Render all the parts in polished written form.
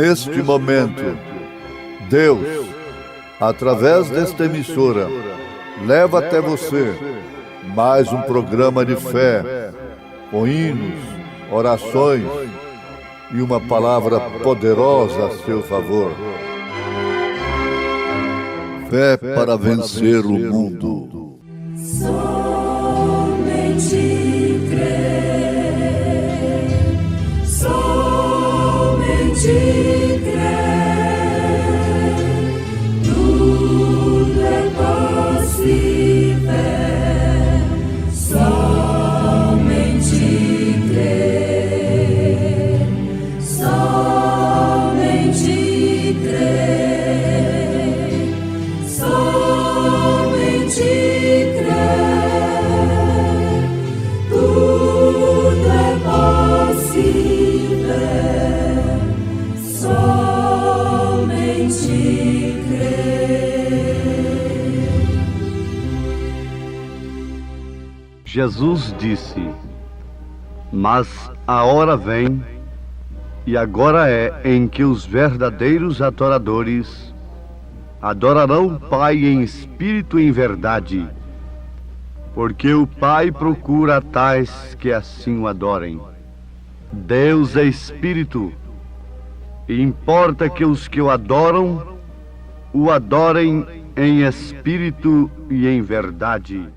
neste momento, Deus, através desta emissora, leva até você mais um programa de fé, com hinos, orações e uma palavra poderosa a seu favor. Fé para vencer o mundo. Somente crer, somente crer, tudo é possível, somente crer, somente crer, somente crer, tudo é possível, somente crer. Jesus disse: mas a hora vem, e agora é, em que os verdadeiros adoradores adorarão o Pai em espírito e em verdade, porque o Pai procura tais que assim o adorem. Deus é espírito, e importa que os que o adoram, o adorem em espírito e em verdade.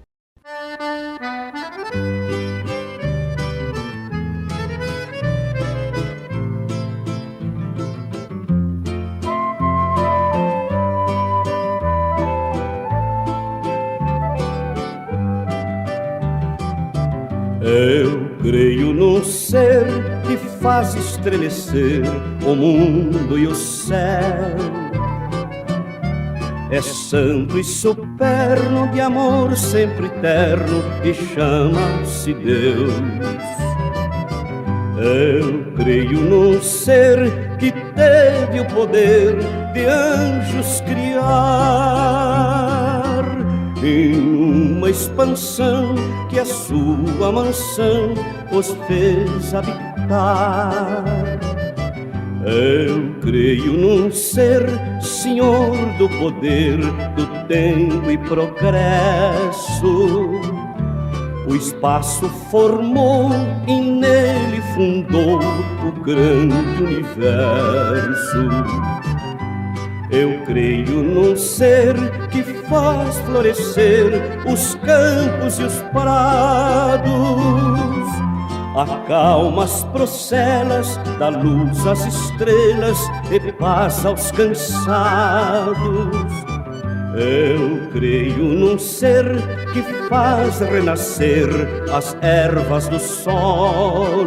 Eu creio num ser que faz estremecer o mundo e o céu. É santo e superno, de amor sempre eterno, e chama-se Deus. Eu creio num ser que teve o poder de anjos criar, em uma expansão que a sua mansão os fez habitar. Eu creio num ser, senhor do poder, do tempo e progresso. O espaço formou e nele fundou o grande universo. Eu creio num ser que faz florescer os campos e os prados, acalma as procelas, dá luz às estrelas e paz aos cansados. Eu creio num ser que faz renascer as ervas do solo.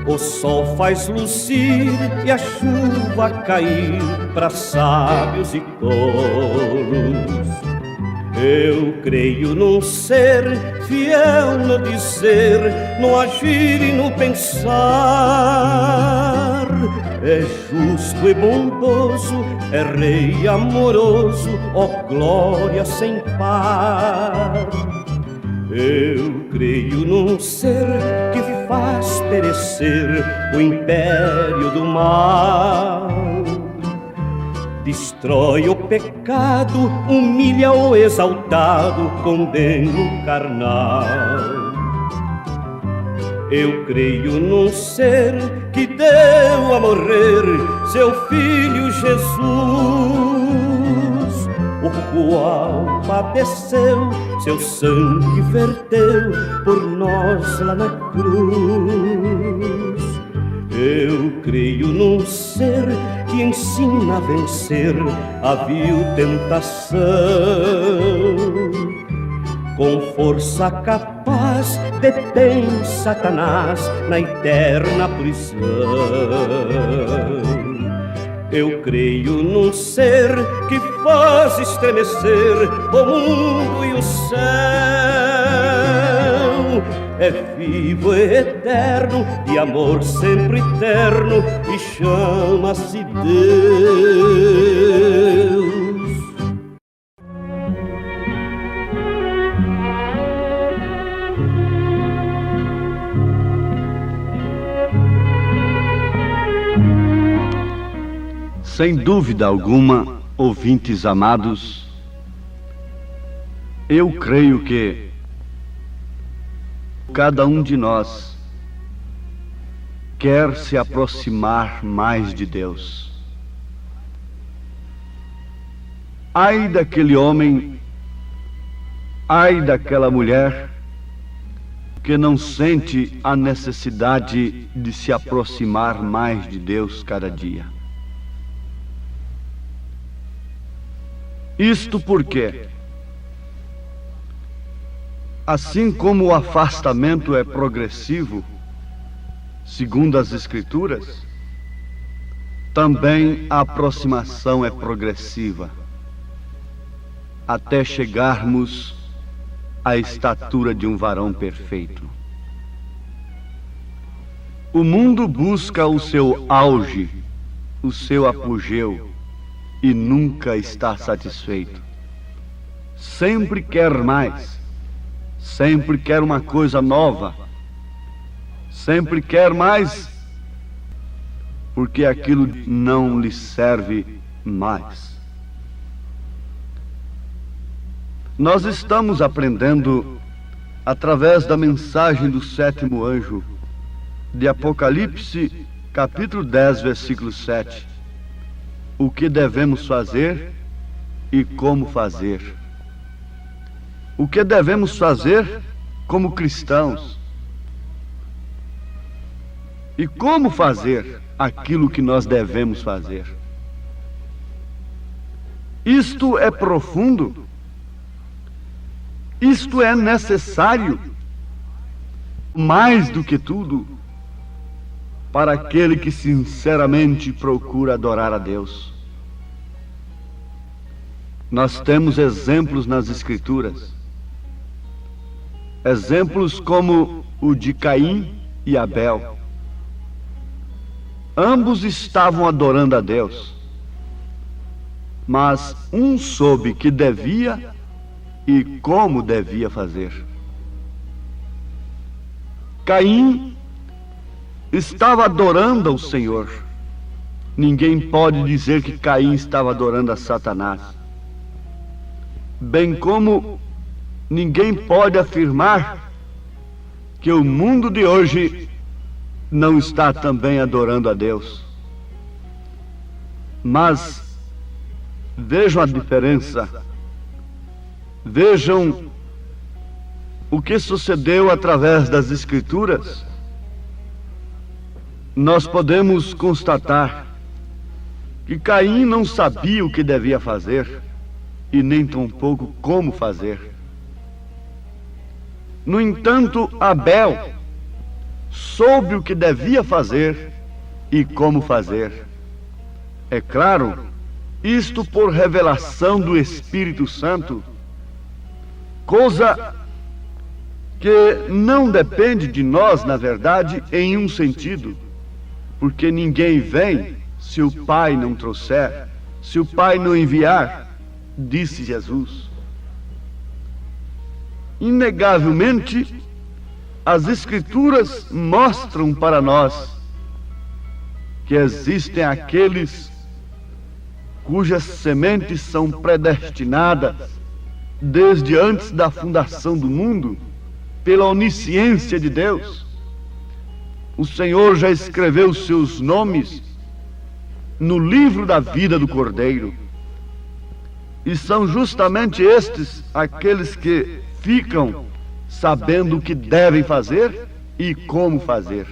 O sol faz luzir e a chuva cair para sábios e tolos. Eu creio num ser fiel no dizer, no agir e no pensar. É justo e bondoso, é rei amoroso, ó glória sem par. Eu creio num ser que faz perecer o império do mal, destrói o pecado, humilha o exaltado, condena o carnal. Eu creio num ser que deu a morrer seu filho Jesus, o qual padeceu, seu sangue verteu por nós lá na cruz. Eu creio num ser que ensina a vencer a vil tentação, com força capaz detém Satanás na eterna prisão. Eu creio num ser que faz estremecer o mundo e o céu. É vivo e eterno, de amor sempre eterno, e chama-se Deus. Sem dúvida alguma, ouvintes amados, eu creio que cada um de nós quer se aproximar mais de Deus. Ai daquele homem, ai daquela mulher que não sente a necessidade de se aproximar mais de Deus cada dia. Isto porque, assim como o afastamento é progressivo, segundo as Escrituras, também a aproximação é progressiva, até chegarmos à estatura de um varão perfeito. O mundo busca o seu auge, o seu apogeu, e nunca está satisfeito. Sempre quer mais, sempre quer uma coisa nova, sempre quer mais, porque aquilo não lhe serve mais. Nós estamos aprendendo, através da mensagem do sétimo anjo, de Apocalipse, capítulo 10, versículo 7, o que devemos fazer e como fazer. O que devemos fazer como cristãos e como fazer aquilo que nós devemos fazer. Isto é profundo, isto é necessário, mais do que tudo, para aquele que sinceramente procura adorar a Deus. Nós temos exemplos nas Escrituras, exemplos como o de Caim e Abel. Ambos estavam adorando a Deus, mas um soube que devia e como devia fazer. Caim estava adorando ao Senhor. Ninguém pode dizer que Caim estava adorando a Satanás. Bem como ninguém pode afirmar que o mundo de hoje não está também adorando a Deus. Mas vejam a diferença. Vejam o que sucedeu através das Escrituras. Nós podemos constatar que Caim não sabia o que devia fazer e nem tampouco como fazer. No entanto, Abel soube o que devia fazer e como fazer. É claro, isto por revelação do Espírito Santo, coisa que não depende de nós, na verdade, em um sentido, porque ninguém vem se o Pai não trouxer, se o Pai não enviar, disse Jesus. Inegavelmente, as Escrituras mostram para nós que existem aqueles cujas sementes são predestinadas desde antes da fundação do mundo, pela onisciência de Deus. O Senhor já escreveu seus nomes no livro da vida do Cordeiro. E são justamente estes aqueles que ficam sabendo o que devem fazer e como fazer.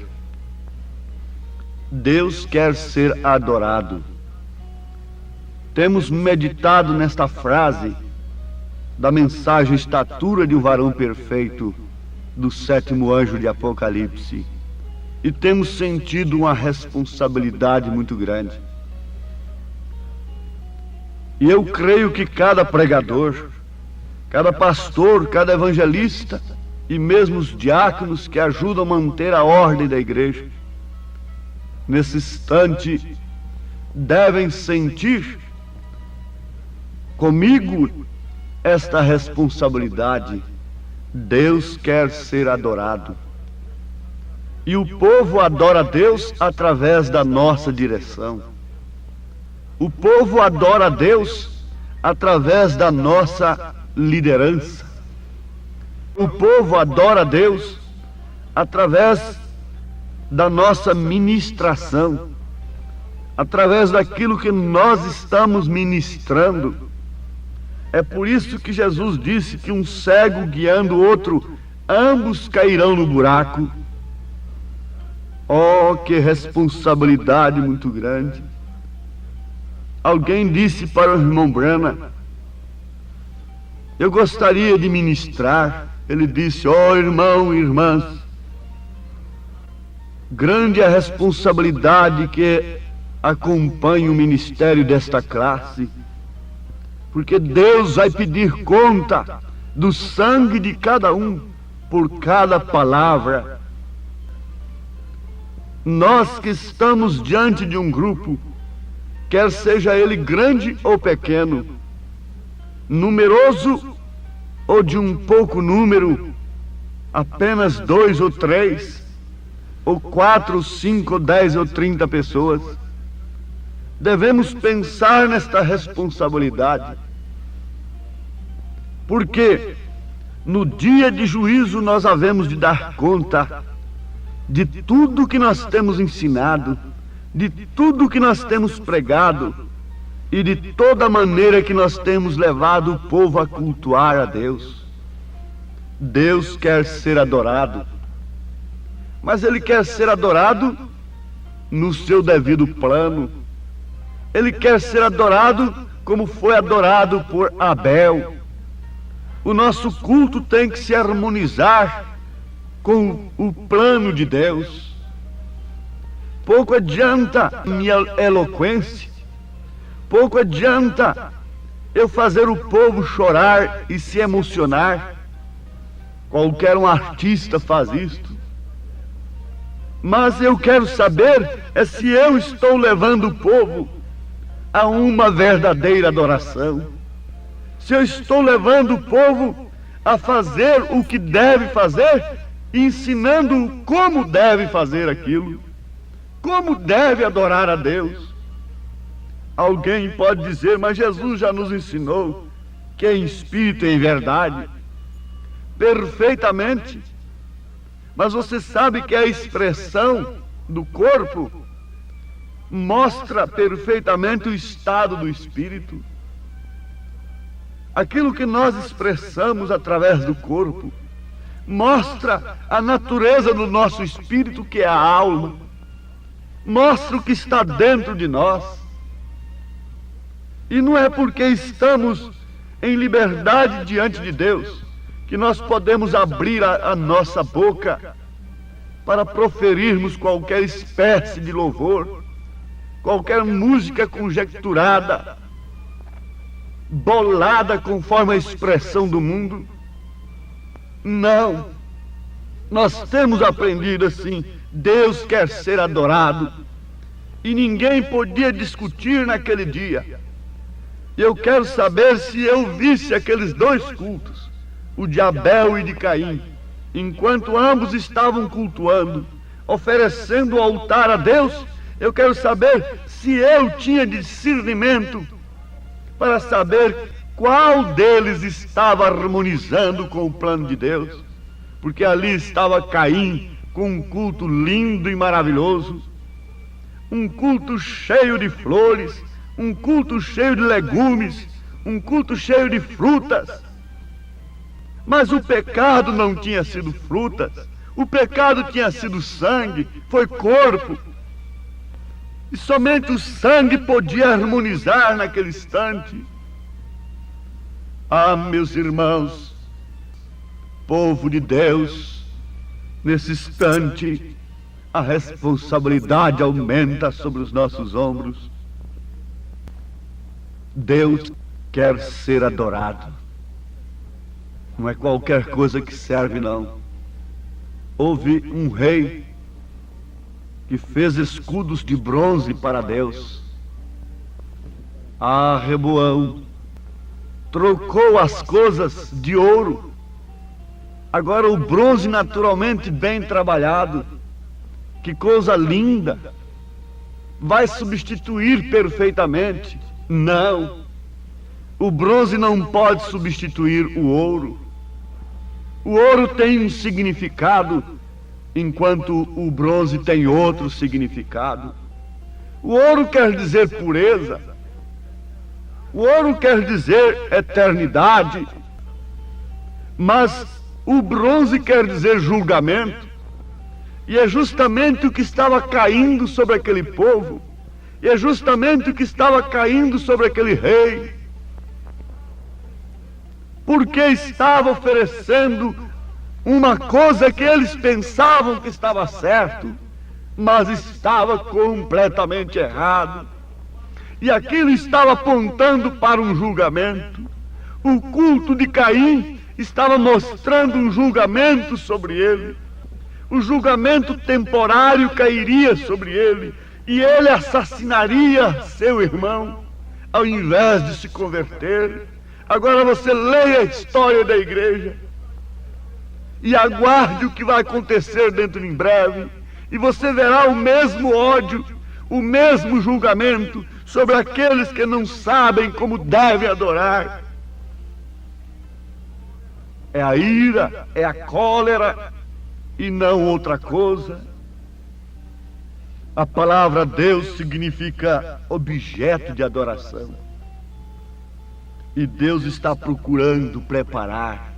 Deus quer ser adorado. Temos meditado nesta frase da mensagem Estatura de um Varão Perfeito do sétimo anjo de Apocalipse e temos sentido uma responsabilidade muito grande. E eu creio que cada pregador, cada pastor, cada evangelista e mesmo os diáconos que ajudam a manter a ordem da igreja, nesse instante, devem sentir comigo esta responsabilidade. Deus quer ser adorado. E o povo adora a Deus através da nossa direção. O povo adora a Deus através da nossa liderança. O povo adora a Deus através da nossa ministração, através daquilo que nós estamos ministrando. É por isso que Jesus disse que um cego guiando o outro, ambos cairão no buraco. Oh, que responsabilidade muito grande. Alguém disse para o irmão Brana: eu gostaria de ministrar. Ele disse: ó, irmão e irmãs, grande é a responsabilidade que acompanha o ministério desta classe, porque Deus vai pedir conta do sangue de cada um por cada palavra. Nós que estamos diante de um grupo, quer seja ele grande ou pequeno, numeroso ou de um pouco número, apenas 2 ou 3, ou 4, 5, ou 10 ou 30 pessoas, devemos pensar nesta responsabilidade, porque no dia de juízo nós havemos de dar conta de tudo que nós temos ensinado, de tudo que nós temos pregado e de toda maneira que nós temos levado o povo a cultuar a Deus. Deus quer ser adorado, mas Ele quer ser adorado no seu devido plano. Ele quer ser adorado como foi adorado por Abel. O nosso culto tem que se harmonizar com o plano de Deus. Pouco adianta minha eloquência, pouco adianta eu fazer o povo chorar e se emocionar. Qualquer um artista faz isto. Mas eu quero saber é se eu estou levando o povo a uma verdadeira adoração. Se eu estou levando o povo a fazer o que deve fazer, ensinando-o como deve fazer aquilo, como deve adorar a Deus. Alguém pode dizer: mas Jesus já nos ensinou que é em espírito e em verdade. Perfeitamente. Mas você sabe que a expressão do corpo mostra perfeitamente o estado do espírito. Aquilo que nós expressamos através do corpo mostra a natureza do nosso espírito, que é a alma. Mostra o que está dentro de nós. E não é porque estamos em liberdade diante de Deus que nós podemos abrir a nossa boca para proferirmos qualquer espécie de louvor, qualquer música conjecturada, bolada conforme a expressão do mundo. Não, nós temos aprendido assim: Deus quer ser adorado, e ninguém podia discutir naquele dia. Eu quero saber se eu visse aqueles 2 cultos, o de Abel e de Caim, enquanto ambos estavam cultuando, oferecendo o altar a Deus. Eu quero saber se eu tinha discernimento para saber qual deles estava harmonizando com o plano de Deus, porque ali estava Caim com um culto lindo e maravilhoso, um culto cheio de flores, um culto cheio de legumes, um culto cheio de frutas. Mas o pecado não tinha sido frutas, o pecado tinha sido sangue, foi corpo. E somente o sangue podia harmonizar naquele instante. Ah, meus irmãos, povo de Deus, nesse instante a responsabilidade aumenta sobre os nossos ombros. Deus quer ser adorado. Não é qualquer coisa que serve, não. Houve um rei que fez escudos de bronze para Deus. Ah, Reboão trocou as coisas de ouro. Agora o bronze naturalmente bem trabalhado, que coisa linda. vai substituir perfeitamente. Não. O bronze não pode substituir o ouro. O ouro tem um significado, enquanto o bronze tem outro significado. O ouro quer dizer pureza. O ouro quer dizer eternidade. Mas o bronze quer dizer julgamento. E é justamente o que estava caindo sobre aquele povo. E é justamente o que estava caindo sobre aquele rei. Porque estava oferecendo uma coisa que eles pensavam que estava certo, mas estava completamente errado. E aquilo estava apontando para um julgamento. O culto de Caim estava mostrando um julgamento sobre ele. O julgamento temporário cairia sobre ele, e ele assassinaria seu irmão, ao invés de se converter. Agora você leia a história da igreja e aguarde o que vai acontecer dentro em breve, e você verá o mesmo ódio, o mesmo julgamento sobre aqueles que não sabem como devem adorar. É a ira, é a cólera e não outra coisa. A palavra Deus significa objeto de adoração. E Deus está procurando preparar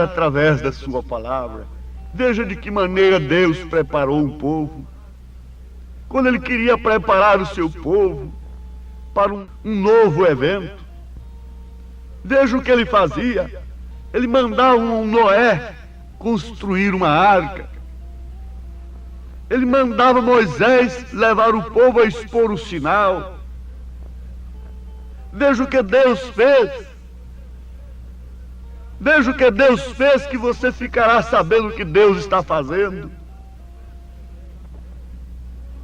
através da sua palavra. Veja de que maneira Deus preparou um povo. Quando Ele queria preparar o seu povo para um novo evento, veja o que Ele fazia. Ele mandava um Noé construir uma arca. Ele mandava Moisés levar o povo a expor o sinal. Veja o que Deus fez. Veja o que Deus fez, que você ficará sabendo o que Deus está fazendo.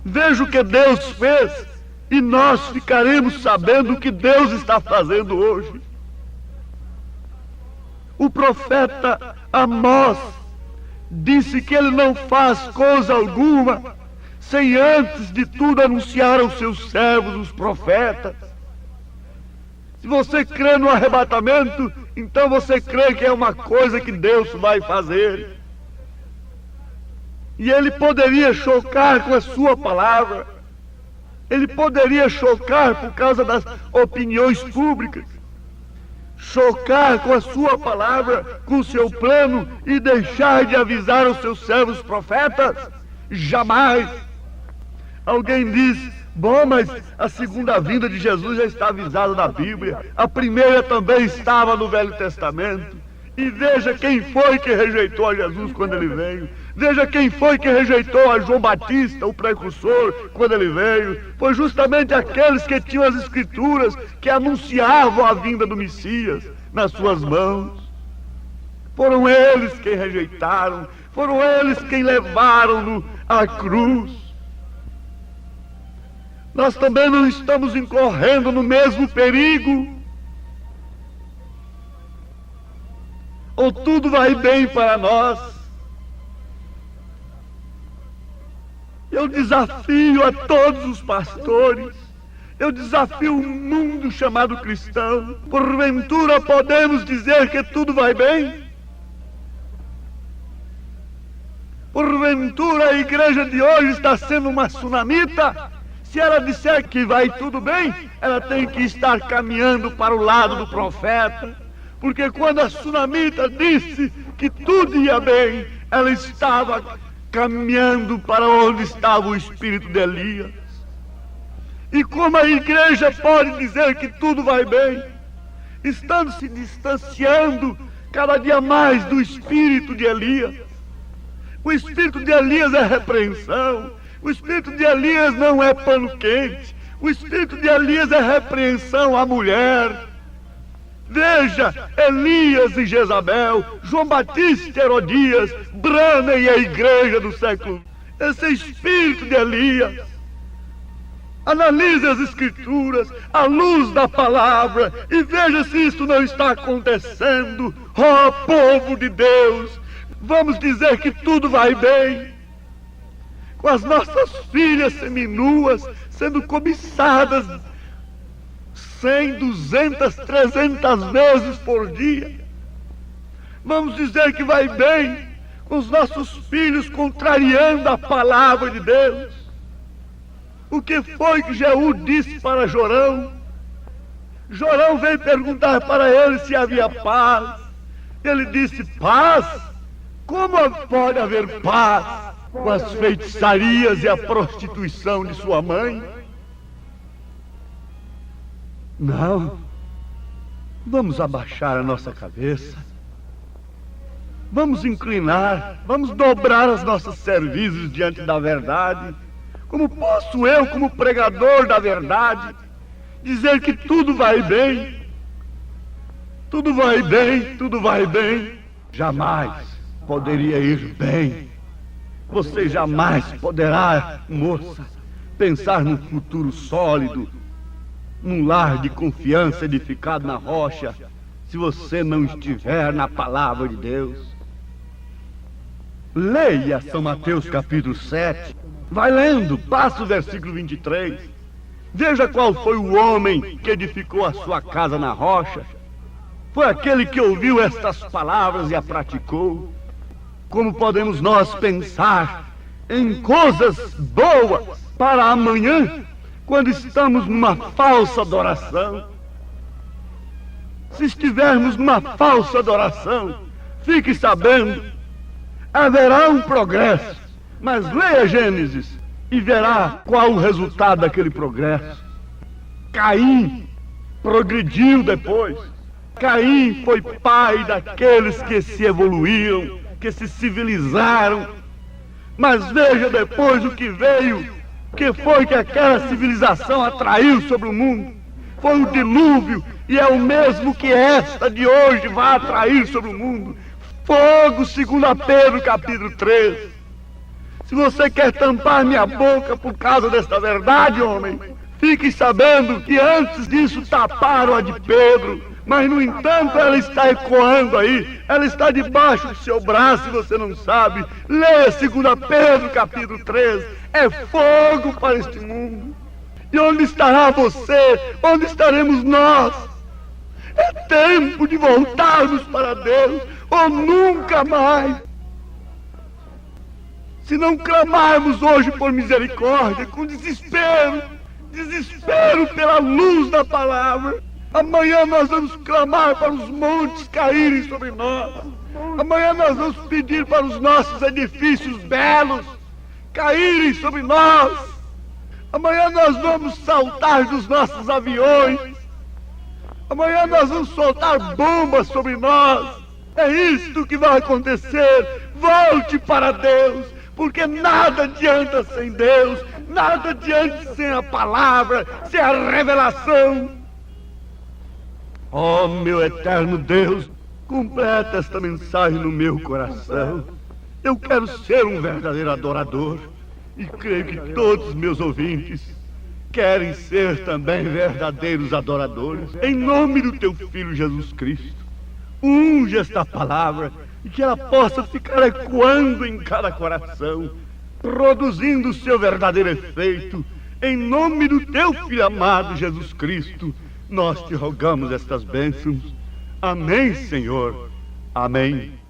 Veja o que Deus fez, e nós ficaremos sabendo o que Deus está fazendo hoje. O profeta Amós disse que ele não faz coisa alguma sem antes de tudo anunciar aos seus servos, os profetas. Se você crê no arrebatamento, então você crê que é uma coisa que Deus vai fazer. E Ele poderia chocar com a sua palavra. Ele poderia chocar por causa das opiniões públicas. Chocar com a sua palavra, com o seu plano, e deixar de avisar os seus servos profetas? Jamais. Alguém diz: bom, mas a segunda vinda de Jesus já está avisada na Bíblia. A primeira também estava no Velho Testamento. E veja quem foi que rejeitou a Jesus quando Ele veio. Veja quem foi que rejeitou a João Batista, o precursor, quando ele veio. Foi justamente aqueles que tinham as Escrituras, que anunciavam a vinda do Messias nas suas mãos. Foram eles quem rejeitaram. Foram eles quem levaram-no à cruz. Nós também não estamos incorrendo no mesmo perigo? Ou tudo vai bem para nós? Eu desafio a todos os pastores, eu desafio o mundo chamado cristão. Porventura podemos dizer que tudo vai bem? Porventura a igreja de hoje está sendo uma tsunamita? Se ela disser que vai tudo bem, ela tem que estar caminhando para o lado do profeta. Porque quando a tsunamita disse que tudo ia bem, ela estava caminhando para onde estava o espírito de Elias. E como a igreja pode dizer que tudo vai bem, estando se distanciando cada dia mais do espírito de Elias? O espírito de Elias é repreensão. O espírito de Elias não é pano quente. O espírito de Elias é repreensão à mulher. Veja, Elias e Jezabel, João Batista e Herodias, Brana e a igreja do século. Esse espírito de Elias. Analise as Escrituras, à luz da palavra, e veja se isso não está acontecendo. Ó povo de Deus, vamos dizer que tudo vai bem. com as nossas filhas seminuas sendo cobiçadas 100, 200, 300 vezes por dia. Vamos dizer que vai bem com os nossos filhos contrariando a palavra de Deus. O que foi que Jeú disse para Jorão? Jorão veio perguntar para ele se havia paz. Ele disse: paz? Como pode haver paz com as feitiçarias e a prostituição de sua mãe? Não. Vamos abaixar a nossa cabeça. Vamos inclinar, vamos dobrar as nossas cervizes diante da verdade. Como posso eu, como pregador da verdade, dizer que tudo vai bem? Tudo vai bem, tudo vai bem. Jamais poderia ir bem. Você jamais poderá, moça, pensar num futuro sólido, num lar de confiança edificado na rocha, se você não estiver na palavra de Deus. Leia São Mateus capítulo 7. Vai lendo, passa o versículo 23. Veja qual foi o homem que edificou a sua casa na rocha. Foi aquele que ouviu estas palavras e a praticou. Como podemos nós pensar em coisas boas para amanhã, quando estamos numa falsa adoração? Se estivermos numa falsa adoração, fique sabendo, haverá um progresso, mas leia Gênesis e verá qual o resultado daquele progresso. Caim progrediu depois. Caim foi pai daqueles que se evoluíram, que se civilizaram. Mas veja depois o que veio, que foi que aquela civilização atraiu sobre o mundo. Foi o dilúvio, e é o mesmo que esta de hoje vai atrair sobre o mundo. Fogo, 2 Pedro capítulo 3. Se você quer tampar minha boca por causa desta verdade, homem, fique sabendo que antes disso taparam a de Pedro, mas no entanto ela está ecoando aí, ela está debaixo do seu braço e você não sabe. Leia 2 Pedro capítulo 3, é fogo para este mundo. E onde estará você? Onde estaremos nós? É tempo de voltarmos para Deus, ou nunca mais. Se não clamarmos hoje por misericórdia, com desespero pela luz da palavra, amanhã nós vamos clamar para os montes caírem sobre nós. Amanhã nós vamos pedir para os nossos edifícios belos caírem sobre nós. Amanhã nós vamos saltar dos nossos aviões. Amanhã nós vamos soltar bombas sobre nós. É isto que vai acontecer. Volte para Deus, porque nada adianta sem Deus, nada adianta sem a palavra, sem a revelação. Oh, meu eterno Deus, completa esta mensagem no meu coração. Eu quero ser um verdadeiro adorador, e creio que todos os meus ouvintes querem ser também verdadeiros adoradores. Em nome do teu Filho Jesus Cristo, unge esta palavra e que ela possa ficar ecoando em cada coração, produzindo o seu verdadeiro efeito. Em nome do teu Filho amado Jesus Cristo, nós te rogamos estas bênçãos. Amém, Senhor. Amém.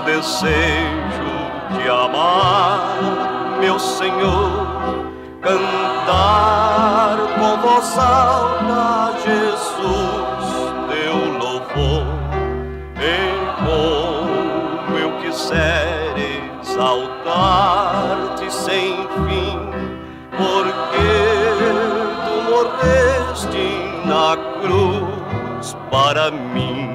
Desejo de amar, meu Senhor, cantar com voz alta, Jesus, teu louvor. E como eu quiser exaltar-te sem fim, porque tu morreste na cruz para mim.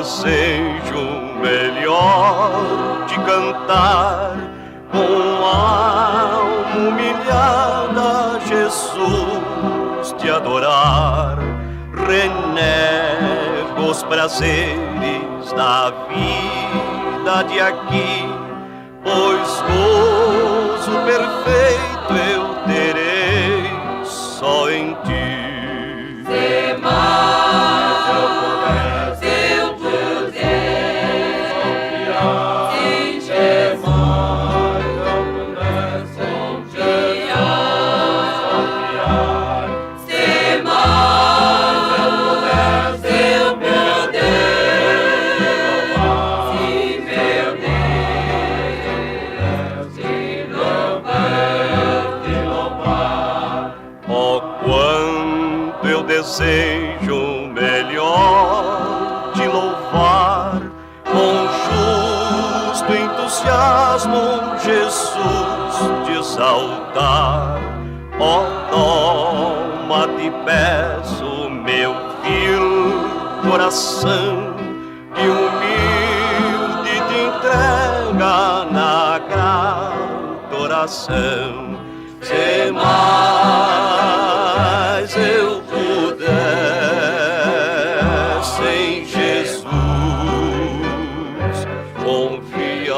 desejo melhor de cantar com alma humilhada, Jesus, te adorar. Renego os prazeres da vida de aqui, pois gozo perfeito eu terei só em ti. Desejo melhor de louvar com justo entusiasmo Jesus de exaltar. Ó, toma, te peço, meu vil coração, que humilde te entrega na grata oração. Se mais eu pudesse em Jesus confiar,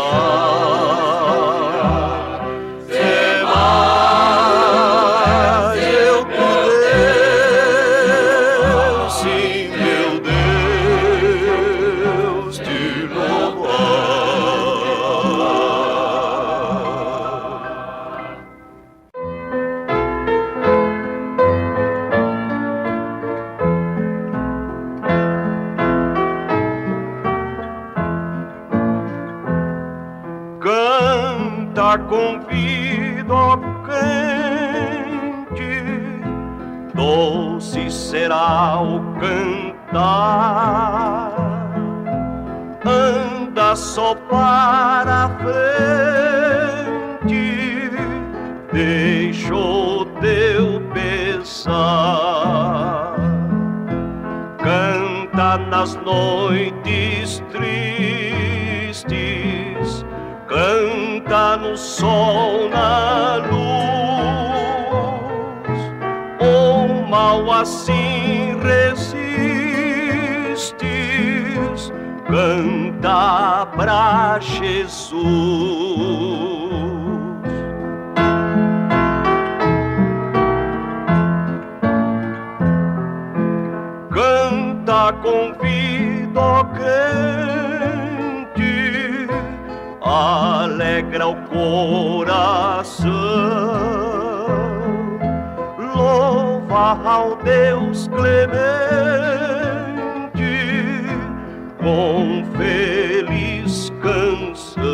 se mais eu pudesse, meu Deus, te louvar. Convido, ó crente, doce será o cantar. Anda só para a frente, deixa o teu pesar. Canta nas noites tristes, canta no sol, na luz. O mal assim resistes, canta pra Jesus. Canta com vida, ó crente, alegra o coração, louva ao Deus clemente, com feliz canção.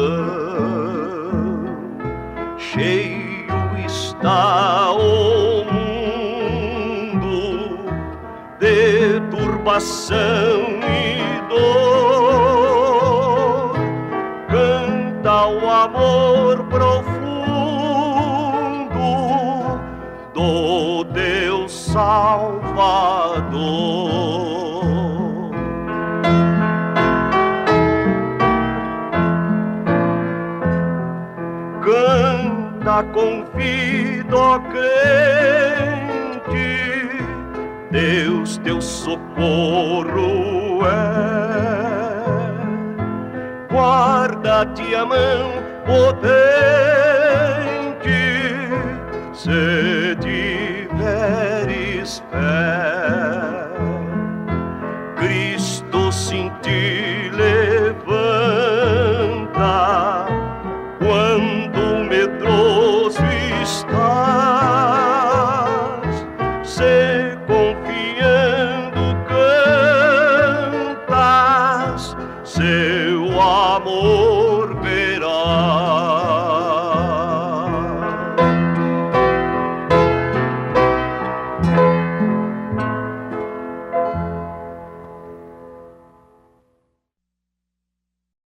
Cheio está o mundo de turbação e dor, canta o amor profundo do Deus Salvador. Canta com vida, ó crente, Deus teu socorro é. Guarda-te a mão potente, se tiveres fé. Cristo sim te levanta quando medroso estás, se confiando cantas seu amor.